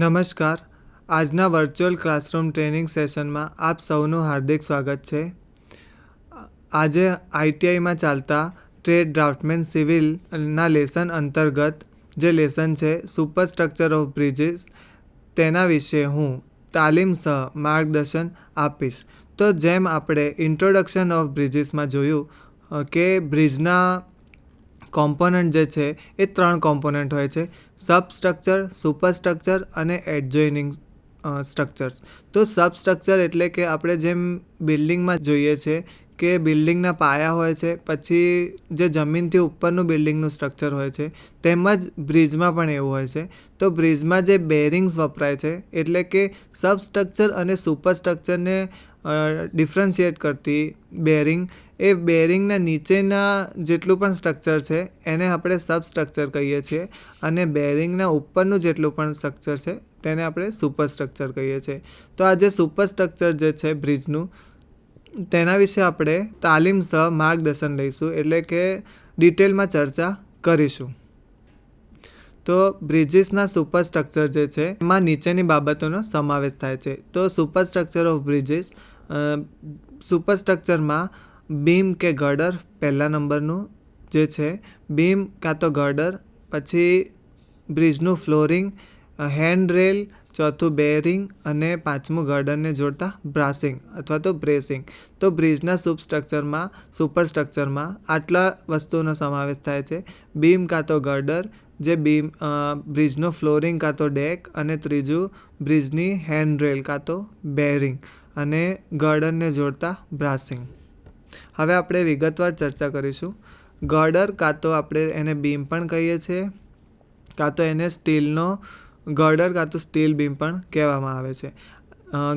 નમસ્કાર. આજના virtual classroom training સેશનમાં આપ સૌનું હાર્દિક સ્વાગત છે. આજે આઈટીઆઈમાં ચાલતા ટ્રેડ ડ્રાફ્ટમેન સિવિલના લેસન અંતર્ગત જે લેસન છે સુપરસ્ટ્રક્ચર ઓફ બ્રિજીસ, તેના વિશે હું તાલીમ સહ માર્ગદર્શન આપીશ. તો જેમ આપણે ઇન્ટ્રોડક્શન ઓફ બ્રિજીસમાં જોયું કે બ્રિજના કોમ્પોનન્ટ જે છે એ 3 કોમ્પોનન્ટ હોય છે: સબસ્ટ્રક્ચર, સુપરસ્ટ્રક્ચર અને એડજોઇનિંગ સ્ટ્રક્ચર્સ. તો સબસ્ટ્રક્ચર એટલે કે આપણે જેમ બિલ્ડિંગમાં જોઈએ છે કે બિલ્ડિંગના પાયા હોય છે, પછી જે જમીનથી ઉપરનું બિલ્ડિંગનું સ્ટ્રક્ચર હોય છે, તેમજ બ્રિજમાં પણ એવું હોય છે. તો બ્રિજમાં જે બેરિંગ્સ વપરાય છે એટલે કે સબસ્ટ્રક્ચર અને સુપરસ્ટ્રક્ચરને ડિફરન્શિએટ કરતી બેરિંગ, એ બેરિંગના નીચેના જેટલું પણ સ્ટ્રક્ચર છે એને આપણે સબસ્ટ્રક્ચર કહીએ છીએ, અને બેરિંગના ઉપરનું જેટલું પણ સ્ટ્રક્ચર છે તેને આપણે સુપરસ્ટ્રક્ચર કહીએ છીએ. તો આ જે સુપરસ્ટ્રક્ચર જે છે બ્રિજનું, તેના વિશે આપણે તાલીમ સહ માર્ગદર્શન લઈશું, એટલે કે ડિટેલમાં ચર્ચા કરીશું. તો બ્રિજીસના સુપરસ્ટ્રક્ચર જે છે એમાં નીચેની બાબતોનો સમાવેશ થાય છે. તો સુપરસ્ટ્રક્ચર ઓફ બ્રિજીસ, સુપરસ્ટ્રક્ચરમાં બીમ કે ગર્ડર પહેલા નંબરનું જે છે, બીમ કાં તો ગર્ડર, પછી બ્રિજનું ફ્લોરિંગ, હેન્ડરેલ, ચોથું બેરિંગ અને પાંચમું ગર્ડરને જોડતા બ્રાસિંગ અથવા તો બ્રેસિંગ. તો બ્રિજના સુપરસ્ટ્રક્ચરમાં આટલા વસ્તુઓનો સમાવેશ થાય છે: બીમ કાં તો ગર્ડર, જે બીમ, બ્રિજનો ફ્લોરિંગ કાં તો ડેક, અને ત્રીજું બ્રિજની હેન્ડરેલ કાં તો બેરિંગ, અને ગર્ડરને જોડતા બ્રાસિંગ. હવે આપણે વિગતવાર ચર્ચા કરીશું. ગર્ડર કાં તો આપણે એને બીમ પણ કહીએ છીએ, કાં તો એને સ્ટીલનો ગર્ડર કાં તો સ્ટીલ બીમ પણ કહેવામાં આવે છે.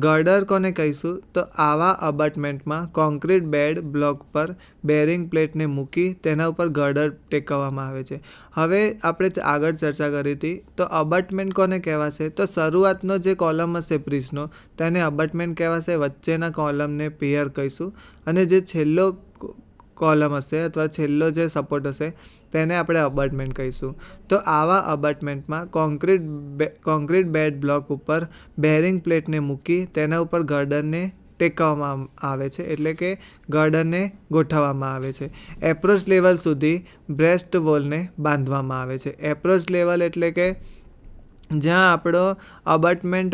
ગર્ડર કોને કહીશું? તો આવા અબાટમેન્ટમાં કોન્ક્રીટ બેડ બ્લોક પર બેરિંગ પ્લેટને મૂકી તેના ઉપર ગર્ડર ટેકવવામાં આવે છે. હવે આપણે આગળ ચર્ચા કરી હતી, તો અબાટમેન્ટ કોને કહેવાશે? તો શરૂઆતનો જે કોલમ હશે બ્રિજનો તેને અબાટમેન્ટ કહેવાશે, વચ્ચેના કોલમને પિયર કહીશું, અને જે છેલ્લો કોલમ હશે અથવા છેલ્લો જે સપોર્ટ હશે તેને આપણે અબાટમેન્ટ કહીશું. તો આવા અબાટમેન્ટમાં કોન્ક્રીટ બેડ બ્લોક ઉપર બેરિંગ પ્લેટને મૂકી તેના ઉપર ગર્ડરને ટેકવવામાં આવે છે, એટલે કે ગર્ડરને ગોઠવવામાં આવે છે. એપ્રોચ લેવલ સુધી બ્રેસ્ટ વોલને બાંધવામાં આવે છે. એપ્રોચ લેવલ એટલે કે જ્યાં આપણો અબાટમેન્ટ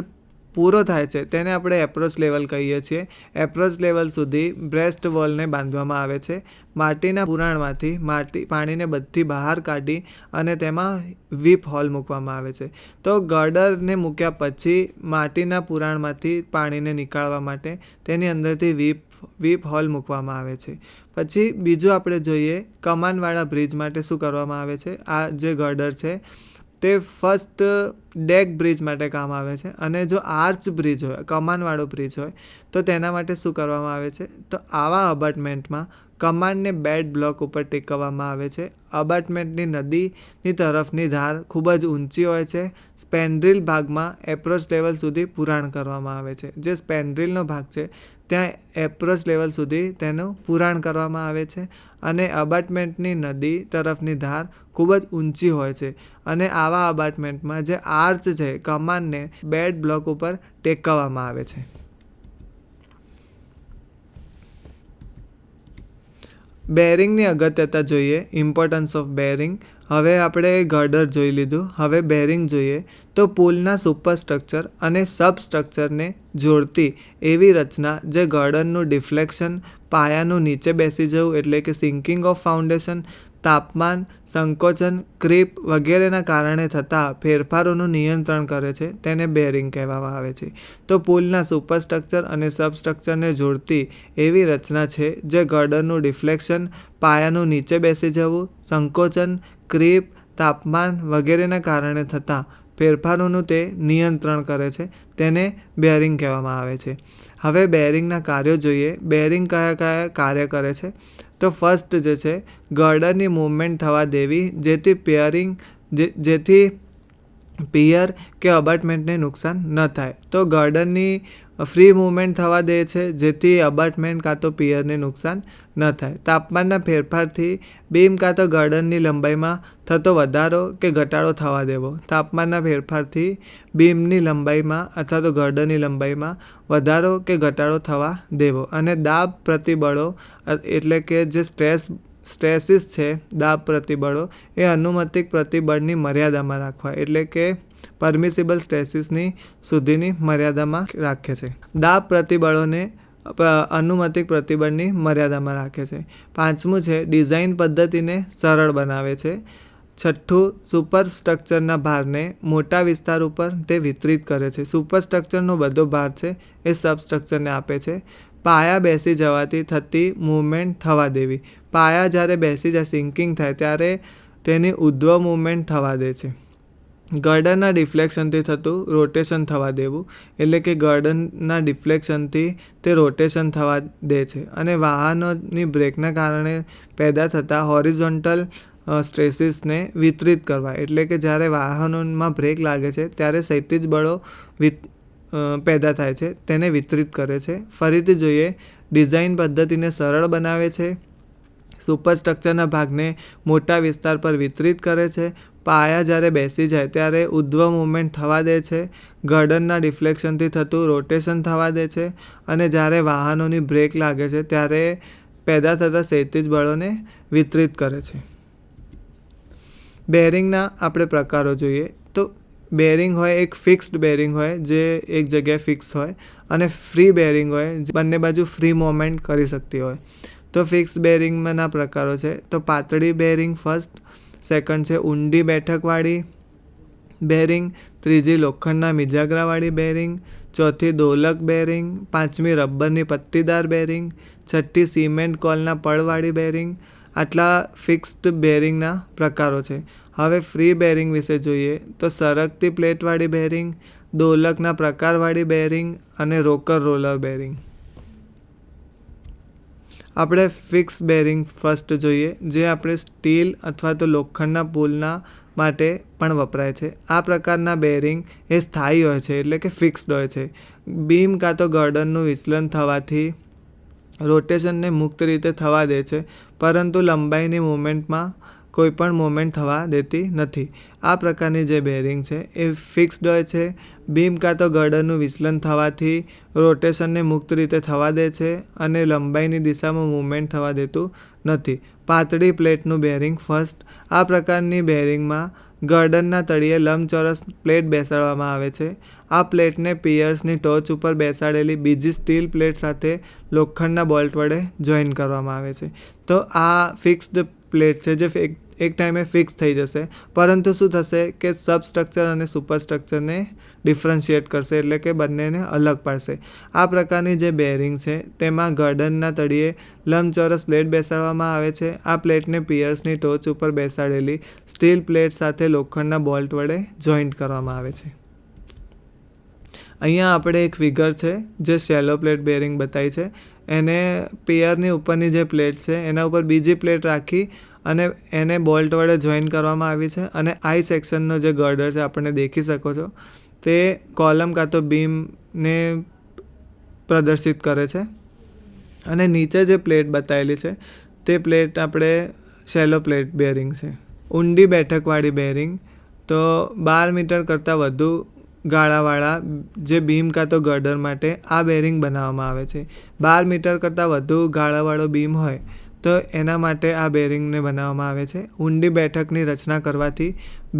પૂરો થાય છે તેને આપણે એપ્રોચ લેવલ કહીએ છીએ. એપ્રોચ લેવલ સુધી બ્રેસ્ટ વોલને બાંધવામાં આવે છે. માટીના પુરાણમાંથી પાણીને બધી બહાર કાઢી અને તેમાં વીપ હોલ મૂકવામાં આવે છે. તો ગર્ડરને મૂક્યા પછી માટીના પુરાણમાંથી પાણીને નીકાળવા માટે તેની અંદરથી વીપ હોલ મૂકવામાં આવે છે. પછી બીજું આપણે જોઈએ, કમાનવાળા બ્રિજ માટે શું કરવામાં આવે છે. આ જે ગર્ડર છે તે ફર્સ્ટ ડેક બ્રિજ માટે કામ આવે છે, અને જો આર્ચ બ્રિજ હોય, કમાનવાળો બ્રિજ હોય, તો તેના માટે શું કરવામાં આવે છે? તો આવા અબાટમેન્ટમાં કમાનને બેડ બ્લોક ઉપર ટેકવવામાં આવે છે. અબાટમેન્ટની નદીની તરફની ધાર ખૂબ જ ઊંચી હોય છે. સ્પેન્ડ્રીલ ભાગમાં એપ્રોચ લેવલ સુધી પુરાણ કરવામાં આવે છે. જે સ્પેન્ડ્રીલનો ભાગ છે ત્યાં એપ્રોચ લેવલ સુધી તેનું પુરાણ કરવામાં આવે છે, અને અબાટમેન્ટની નદી તરફની ધાર ખૂબ જ ઊંચી હોય છે. અને આવા અબાટમેન્ટમાં જે આર્ચ છે, કમાનને બેડ બ્લોક ઉપર ટેકવવામાં આવે છે. બેરિંગની અગત્યતા જોઈએ, ઇમ્પોર્ટન્સ ઓફ બેરિંગ. હવે આપણે ગર્ડર જોઈ લીધું, હવે બેરિંગ જોઈએ. તો પુલના સુપરસ્ટ્રક્ચર અને સબસ્ટ્રક્ચરને જોડતી એવી રચના જે ગર્ડરનું ડિફ્લેક્શન, પાયાનું નીચે બેસી જવું એટલે કે સિંકિંગ ઓફ ફાઉન્ડેશન, તાપમાન, સંકોચન, ક્રીપ વગેરેના કારણે થતા ફેરફારોનું નિયંત્રણ કરે છે, તેને બેરિંગ કહેવામાં આવે છે. તો પુલના સુપરસ્ટ્રક્ચર અને સબસ્ટ્રક્ચરને જોડતી એવી રચના છે જે ગર્ડરનું ડિફ્લેક્શન, પાયાનું નીચે બેસી જવું, સંકોચન, ક્રીપ, તાપમાન વગેરેના કારણે થતા ફેરફારોનું તે નિયંત્રણ કરે છે, તેને બેરિંગ કહેવામાં આવે છે. હવે બેરિંગના કાર્યો જોઈએ. બેરિંગ કયા કયા કાર્ય કરે છે? તો ફર્સ્ટ જે છે, ગર્ડરની મૂવમેન્ટ થવા દેવી, જેથી પિયર કે અબાટમેન્ટને નુકસાન ન થાય. તો ગર્ડરની ફ્રી મૂવમેન્ટ થવા દે છે, જેથી અબાટમેન્ટ કાં તો પિયરને નુકસાન ન થાય. તાપમાનના ફેરફારથી બીમ કાં તો ગર્ડરની લંબાઈમાં થતો વધારો કે ઘટાડો થવા દેવો. તાપમાનના ફેરફારથી બીમની લંબાઈમાં અથવા તો ગર્ડરની લંબાઈમાં વધારો કે ઘટાડો થવા દેવો. અને દાબ પ્રતિબળો એટલે કે જે સ્ટ્રેસીસ છે, દાબ પ્રતિબળો એ અનુમતિક પ્રતિબળની મર્યાદામાં રાખવા, એટલે કે પરમિસિબલ સ્ટ્રેસીસની સુધીની મર્યાદામાં રાખે છે. દાબ પ્રતિબળોને અનુમતિક પ્રતિબળની મર્યાદામાં રાખે છે. 5મું છે ડિઝાઇન પદ્ધતિને સરળ બનાવે છે. 6થું સુપરસ્ટ્રક્ચરના ભારને મોટા વિસ્તાર ઉપર તે વિતરિત કરે છે. સુપરસ્ટ્રક્ચરનો બધો ભાર છે એ સબસ્ટ્રક્ચરને આપે છે. પાયા બેસી જવાથી થતી મૂવમેન્ટ થવા દેવી. પાયા જ્યારે બેસી જાય, સિંકિંગ થાય, ત્યારે તેની ઉધ્વ મૂવમેન્ટ થવા દે છે. ગર્ડરના ડિફ્લેક્શનથી થતું રોટેશન થવા દેવું, એટલે કે ગર્ડનના ડિફ્લેક્શનથી તે રોટેશન થવા દે છે. અને વાહનોની બ્રેકના કારણે પેદા થતા હોરિઝોન્ટલ સ્ટ્રેસીસને વિતરિત કરવા, એટલે કે જ્યારે વાહનોમાં બ્રેક લાગે છે ત્યારે ક્ષૈતિજ બળો પેદા થાય છે, તેને વિતરિત કરે છે. ફરીથી જોઈએ, ડિઝાઇન પદ્ધતિને સરળ બનાવે છે, સુપરસ્ટ્રક્ચરના ભાગને મોટા વિસ્તાર પર વિતરિત કરે છે, પાયા જ્યારે બેસી જાય ત્યારે ઉધ્વ મૂવમેન્ટ થવા દે છે, ગર્ડનના ડિફ્લેક્શનથી થતું રોટેશન થવા દે છે, અને જ્યારે વાહનોની બ્રેક લાગે છે ત્યારે પેદા થતા ક્ષૈતિજ બળોને વિતરિત કરે છે. બેરિંગના આપણે પ્રકારો જોઈએ તો બેરિંગ હોય, એક ફિક્સ્ડ બેરિંગ હોય જે એક જગ્યાએ ફિક્સ હોય, અને ફ્રી બેરિંગ હોય જે બંને બાજુ ફ્રી મૂવમેન્ટ કરી શકતી હોય. તો ફિક્સ્ડ બેરિંગમાંના પ્રકારો છે તો પાતળી બેરિંગ ફર્સ્ટ, સેકન્ડ છે ઊંડી બેઠકવાળી બેરિંગ, ત્રીજી લોખંડના મિજાગરાવાળી બેરિંગ, ચોથી દોલક બેરિંગ, પાંચમી રબરની પટ્ટીદાર બેરિંગ, છઠ્ઠી સિમેન્ટ કોલના પડવાળી બેરિંગ. આટલા ફિક્સ્ડ બેરિંગના પ્રકારો છે. હવે ફ્રી બેરિંગ વિશે જોઈએ તો સરકતી પ્લેટવાળી બેરિંગ, દોલકના પ્રકારવાળી બેરિંગ અને રોકર રોલર બેરિંગ. આપણે ફિક્સ બેરિંગ ફર્સ્ટ જોઈએ, જે આપણે સ્ટીલ અથવા તો લોખંડના પુલના માટે પણ વપરાય છે. આ પ્રકારના બેરિંગ એ સ્થાયી હોય છે, એટલે કે ફિક્સ્ડ હોય છે. બીમ કાં તો ગર્ડરનું વિચલન થવાથી રોટેશનને મુક્ત રીતે થવા દે છે, પરંતુ લંબાઈની મૂવમેન્ટમાં કોઈ પણ મૂવમેન્ટ થવા દેતી નથી. આ પ્રકારની જે બેરિંગ છે એ ફિક્સ્ડ હોય છે. બીમ કાં તો ગર્ડરનું વિચલન થવાથી રોટેશનને મુક્ત રીતે થવા દે છે અને લંબાઈની દિશામાં મૂવમેન્ટ થવા દેતું નથી. પાતળી પ્લેટનું બેરિંગ ફર્સ્ટ. આ પ્રકારની બેરિંગમાં ગર્ડરના તળિયે લંબચોરસ પ્લેટ બેસાડવામાં આવે છે. આ પ્લેટને પિયર્સની ટોચ ઉપર બેસાડેલી બીજી સ્ટીલ પ્લેટ સાથે લોખંડના બોલ્ટ વડે જોઈન કરવામાં આવે છે. તો આ ફિક્સ્ડ પ્લેટ છે જે એક ટાઈમે ફિક્સ થઈ જશે, પરંતુ શું થશે કે સબસ્ટ્રક્ચર અને સુપરસ્ટ્રક્ચરને ડિફરન્શિએટ કરશે, એટલે કે બંનેને અલગ પાડશે. આ પ્રકારની જે બેરિંગ છે તેમાં ગર્ડરના તળિયે લંબચોરસ પ્લેટ બેસાડવામાં આવે છે. આ પ્લેટને પિયર્સની ટોચ ઉપર બેસાડેલી સ્ટીલ પ્લેટ સાથે લોખંડના બોલ્ટ વડે જોઈન્ટ કરવામાં આવે છે. અહીંયા આપણે એક ફિગર છે જે શેલો પ્લેટ બેરિંગ બતાવી છે. એને પિયરની ઉપરની જે પ્લેટ છે એના ઉપર બીજી પ્લેટ રાખી અને એને બોલ્ટ વડે જોઈન કરવામાં આવી છે. અને આઈ સેક્શનનો જે ગર્ડર છે આપણે દેખી શકો છો, તે કોલમ કાં તો બીમને પ્રદર્શિત કરે છે. અને નીચે જે પ્લેટ બતાવેલી છે તે પ્લેટ આપણે શેલો પ્લેટ બેરિંગ છે. ઊંડી બેઠકવાળી બેરિંગ તો 12 મીટર કરતાં વધુ ગાળાવાળા જે બીમ કાં તો ગર્ડર માટે આ બેરિંગ બનાવવામાં આવે છે. 12 મીટર કરતાં વધુ ગાળાવાળો બીમ હોય તો એના માટે આ બેરિંગને બનાવવામાં આવે છે. ઊંડી બેઠકની રચના કરવાથી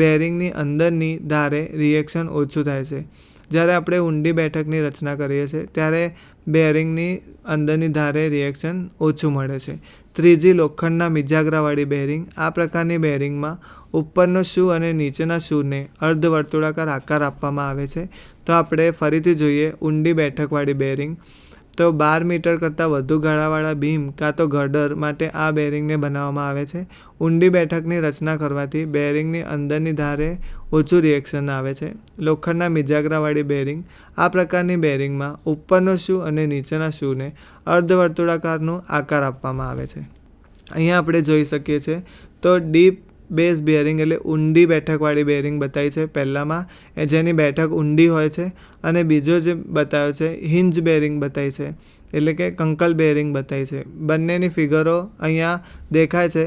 બેરિંગની અંદરની ધારે રિએક્શન ઓછું થાય છે. જ્યારે આપણે ઊંડી બેઠકની રચના કરીએ છીએ ત્યારે બેરિંગની અંદરની ધારે રિએક્શન ઓછું મળે છે. ત્રીજી લોખંડના મિજાગરાવાળી બેરિંગ. આ પ્રકારની બેરિંગમાં ઉપરનો શૂ અને નીચેના શૂને અર્ધવર્તુળાકાર આકાર આપવામાં આવે છે. તો આપણે ફરીથી જોઈએ ઊંડી બેઠકવાળી બેરિંગ. તો 12 મીટર કરતાં વધુ ગાળાવાળા બીમ કાં તો ગર્ડર માટે આ બેરિંગને બનાવવામાં આવે છે. ઊંડી બેઠકની રચના કરવાથી બેરિંગની અંદરની ધારે ઓછું રિએક્શન આવે છે. લોખંડના મિજાગરાવાળી બેરિંગ. આ પ્રકારની બેરિંગમાં ઉપરનો શૂ અને નીચેના શૂને અર્ધવર્તુળાકારનો આકાર આપવામાં આવે છે. અહીંયા આપણે જોઈ શકીએ છીએ તો ડીપ બેઝ બેરિંગ એટલે ઊંડી બેઠકવાળી બેરિંગ બતાવી છે પહેલામાં, જેની બેઠક ઊંડી હોય છે. અને બીજો જે બતાવ્યો છે હિન્જ બેરિંગ બતાવી છે, એટલે કે કંકલ બેરિંગ બતાવી છે. બંનેની ફિગરો અહીંયા દેખાય છે.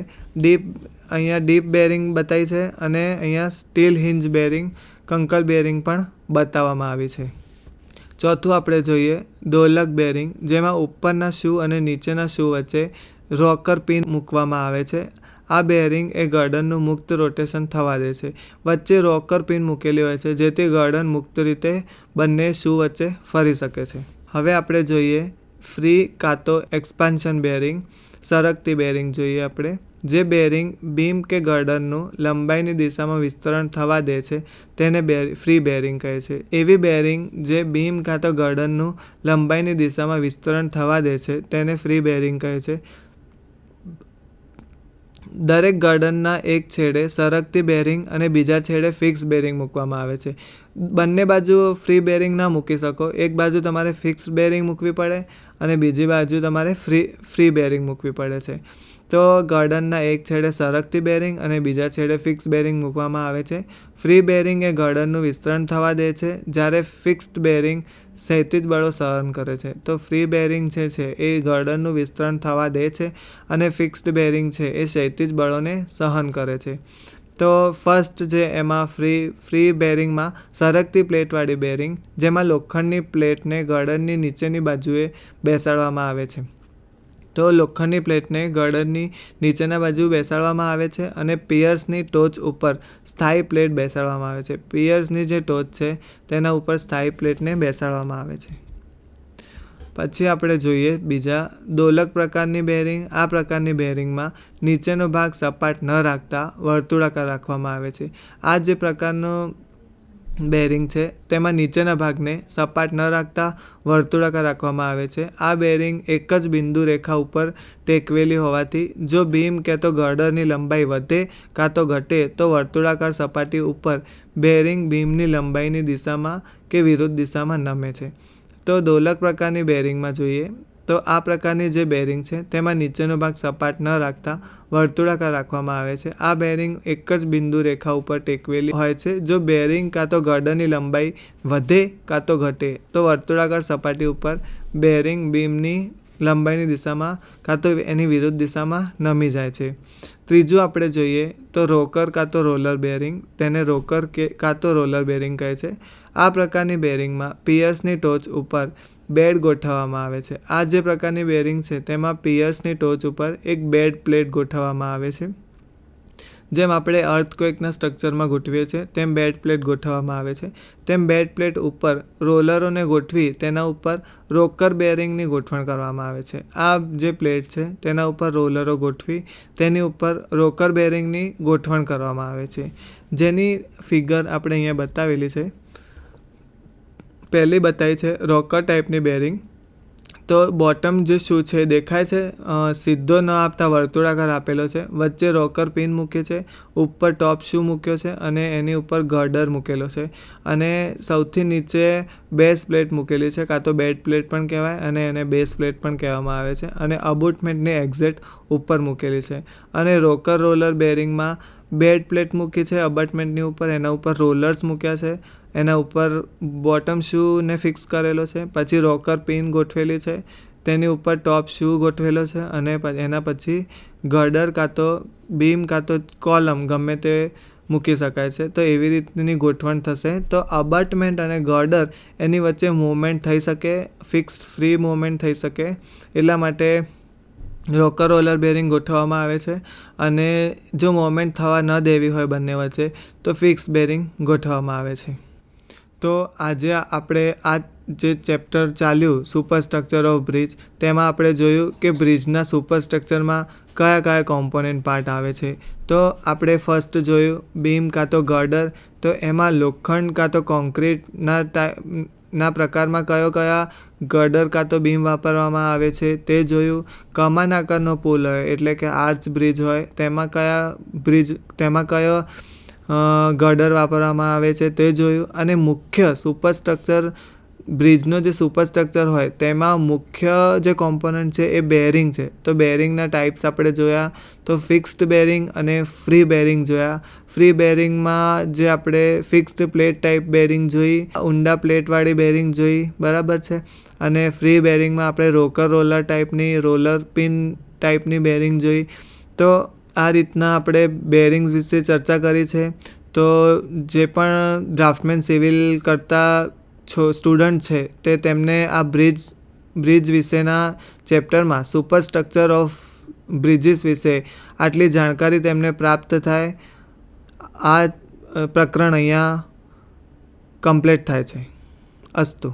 અહીંયા ડીપ બેરિંગ બતાવી છે અને અહીંયા સ્ટીલ હિન્જ બેરિંગ કંકલ બેરિંગ પણ બતાવવામાં આવી છે. ચોથું આપણે જોઈએ દોલક બેરિંગ, જેમાં ઉપરના શૂ અને નીચેના શૂ વચ્ચે રોકર પિન મૂકવામાં આવે છે. આ બેરિંગ એ ગર્ડરનું મુક્ત રોટેશન થવા દે છે. વચ્ચે રોકર પિન મૂકેલી હોય છે, જેથી ગર્ડર મુક્ત રીતે બંને શૂ વચ્ચે ફરી શકે છે. હવે આપણે જોઈએ ફ્રી કાં તો એક્સપાન્શન બેરિંગ, સરકતી બેરિંગ જોઈએ આપણે. જે બેરિંગ બીમ કે ગર્ડરનું લંબાઈની દિશામાં વિસ્તરણ થવા દે છે તેને ફ્રી બેરિંગ કહે છે. એવી બેરિંગ જે બીમ કાં તો ગર્ડરનું લંબાઈની દિશામાં વિસ્તરણ થવા દે છે તેને ફ્રી બેરિંગ કહે છે. દરેક ગર્ડરના એક છેડે સરકતી બેરિંગ અને બીજા છેડે ફિક્સ બેરિંગ મૂકવામાં આવે છે. બંને બાજુ ફ્રી બેરિંગ ના મૂકી શકો, એક બાજુ તમારે ફિક્સ બેરિંગ મૂકવી પડે અને બીજી બાજુ તમારે ફ્રી બેરિંગ મૂકવી પડે છે. તો ગર્ડરના એક છેડે સરકતી બેરિંગ અને બીજા છેડે ફિક્સ બેરિંગ મૂકવામાં આવે છે. ફ્રી બેરિંગ એ ગર્ડરનું વિસ્તરણ થવા દે છે, જ્યારે ફિક્સ્ડ બેરિંગ ક્ષૈતિજ બળો સહન કરે છે. તો ફ્રી બેરિંગ છે એ ગર્ડરનું વિસ્તરણ થવા દે છે અને ફિક્સ્ડ બેરિંગ છે એ ક્ષૈતિજ બળોને સહન કરે છે. તો ફર્સ્ટ જે એમાં ફ્રી બેરિંગમાં સરકતી પ્લેટવાળી બેરિંગ, જેમાં લોખંડની પ્લેટને ગર્ડરની નીચેની બાજુએ બેસાડવામાં આવે છે. તો લોખંડની પ્લેટને ગર્ડરની નીચેના બાજુ બેસાડવામાં આવે છે અને પિયર્સની ટોચ ઉપર સ્થાયી પ્લેટ બેસાડવામાં આવે છે. પિયર્સની જે ટોચ છે તેના ઉપર સ્થાયી પ્લેટને બેસાડવામાં આવે છે. પછી આપણે જોઈએ બીજા દોલક પ્રકારની બેરિંગ. આ પ્રકારની બેરિંગમાં નીચેનો ભાગ સપાટ ન રાખતા વર્તુળાકાર રાખવામાં આવે છે. આ જે પ્રકારનો બેરિંગ છે તેમાં નીચેના ભાગને સપાટ ન રાખતા વર્તુળાકાર રાખવામાં આવે છે. આ બેરિંગ એક જ બિંદુ રેખા ઉપર ટેકવેલી હોવાથી જો બીમ કે તો ગર્ડરની લંબાઈ વધે કાં તો ઘટે તો વર્તુળાકાર સપાટી ઉપર બેરિંગ બીમની લંબાઈની દિશામાં કે વિરુદ્ધ દિશામાં નમે છે. તો દોલક પ્રકારની બેરિંગમાં જોઈએ તો આ પ્રકારની જે બેરિંગ છે તેમાં નીચેનો ભાગ સપાટ ન રાખતા વર્તુળાકાર રાખવામાં આવે છે. આ બેરિંગ એક જ બિંદુ રેખા ઉપર ટેકવેલી હોય છે. જો બેરિંગ કાં તો ગર્ડરની લંબાઈ વધે કાં તો ઘટે તો વર્તુળાકાર સપાટી ઉપર બેરિંગ બીમની લંબાઈની દિશામાં કાં તો એની વિરુદ્ધ દિશામાં નમી જાય છે. ત્રીજું આપણે જોઈએ તો રોકર કાં તો રોલર બેરિંગ, તેને રોકર કે કાં તો રોલર બેરિંગ કહે છે. આ પ્રકારની બેરિંગમાં પિયર્સની ટોચ ઉપર બેડ ગોઠવવામાં આવે છે. આ જે પ્રકારની બેરિંગ છે તેમાં પિયર્સની ટોચ ઉપર એક બેડ પ્લેટ ગોઠવવામાં આવે છે. જેમ આપણે અર્થક્વેકના સ્ટ્રક્ચરમાં ગોઠવીએ છીએ તેમ બેડ પ્લેટ ગોઠવવામાં આવે છે. તેમ બેડ પ્લેટ ઉપર રોલરોને ગોઠવી તેના ઉપર રોકર બેરિંગની ગોઠવણ કરવામાં આવે છે. આ જે પ્લેટ છે તેના ઉપર રોલરો ગોઠવી તેની ઉપર રોકર બેરિંગની ગોઠવણ કરવામાં આવે છે, જેની ફિગર આપણે અહીંયા બતાવેલી છે. પહેલી બતાવી છે રોકર ટાઈપની બેરિંગ. તો બોટમ જે શૂ છે દેખાય છે, સીધો ન આપતા વર્તુળાકાર આપેલો છે. વચ્ચે રોકર પિન મૂકી છે, ઉપર ટોપ શૂ મૂક્યો છે અને એની ઉપર ગર્ડર મૂકેલો છે. અને સૌથી નીચે બેઝ પ્લેટ મૂકેલી છે, કાં તો બેડ પ્લેટ પણ કહેવાય અને એને બેઝ પ્લેટ પણ કહેવામાં આવે છે. અને અબૂટમેન્ટની એક્ઝેક્ટ ઉપર મૂકેલી છે. અને રોકર રોલર બેરિંગમાં બેડ પ્લેટ મૂકી છે અબટમેન્ટની ઉપર, એના ઉપર રોલર્સ મૂક્યા છે, એના ઉપર બોટમ શૂને ફિક્સ કરેલો છે. પછી રોકર પિન ગોઠવેલી છે, તેની ઉપર ટોપ શૂ ગોઠવેલો છે અને એના પછી ગર્ડર કાં તો બીમ કાં તો કોલમ ગમે તે મૂકી શકાય છે. તો એવી રીતની ગોઠવણ થશે. તો અબટમેન્ટ અને ગર્ડર એની વચ્ચે મૂવમેન્ટ થઈ શકે, ફિક્સ ફ્રી મૂવમેન્ટ થઈ શકે, એટલા માટે રોકર રોલર બેરિંગ ગોઠવવામાં આવે છે. અને જો મૂવમેન્ટ થવા ન દેવી હોય બંને વચ્ચે તો ફિક્સ બેરિંગ ગોઠવવામાં આવે છે. તો આજે આપણે આ જે ચેપ્ટર ચાલ્યું સુપરસ્ટ્રક્ચર ઓફ બ્રિજ, તેમાં આપણે જોયું કે બ્રિજના સુપરસ્ટ્રક્ચરમાં કયા કયા કોમ્પોનન્ટ પાર્ટ આવે છે. તો આપણે ફર્સ્ટ જોયું બીમ કાં તો ગર્ડર. તો એમાં લોખંડ કાં તો કોન્ક્રીટના પ્રકારમાં કયા ગર્ડર કાં તો બીમ વાપરવામાં આવે છે તે જોયું. કમાન આકારનો પુલ હોય એટલે કે આર્ચ બ્રિજ હોય તેમાં કયો ગર્ડર વાપરવામાં આવે છે તે જોયું. અને મુખ્ય સુપરસ્ટ્રક્ચર બ્રિજનો જે સુપરસ્ટ્રક્ચર હોય તેમાં મુખ્ય જે કોમ્પોનન્ટ છે એ બેરિંગ છે. તો બેરિંગના ટાઈપ્સ આપણે જોયા, તો ફિક્સ્ડ બેરિંગ અને ફ્રી બેરિંગ જોયા. ફ્રી બેરિંગમાં જે આપણે ફિક્સ્ડ પ્લેટ ટાઈપ બેરિંગ જોઈ, ઊંડા પ્લેટવાળી બેરિંગ જોઈ, બરાબર છે. અને ફ્રી બેરિંગમાં આપણે રોલર ટાઈપની, રોલર પિન ટાઈપની બેરિંગ જોઈ. તો આ રીતના આપણે બેરિંગ્સ વિશે ચર્ચા કરી છે. તો જે પણ ડ્રાફ્ટમેન સિવિલ કરતા સ્ટુડન્ટ છે તે તેમને આ બ્રિજ વિશેના ચેપ્ટરમાં સુપરસ્ટ્રક્ચર ઓફ બ્રિજીસ વિશે આટલી જાણકારી તેમને પ્રાપ્ત થાય. આ પ્રકરણ અહીંયા કમ્પ્લીટ થાય છે. અસ્તુ.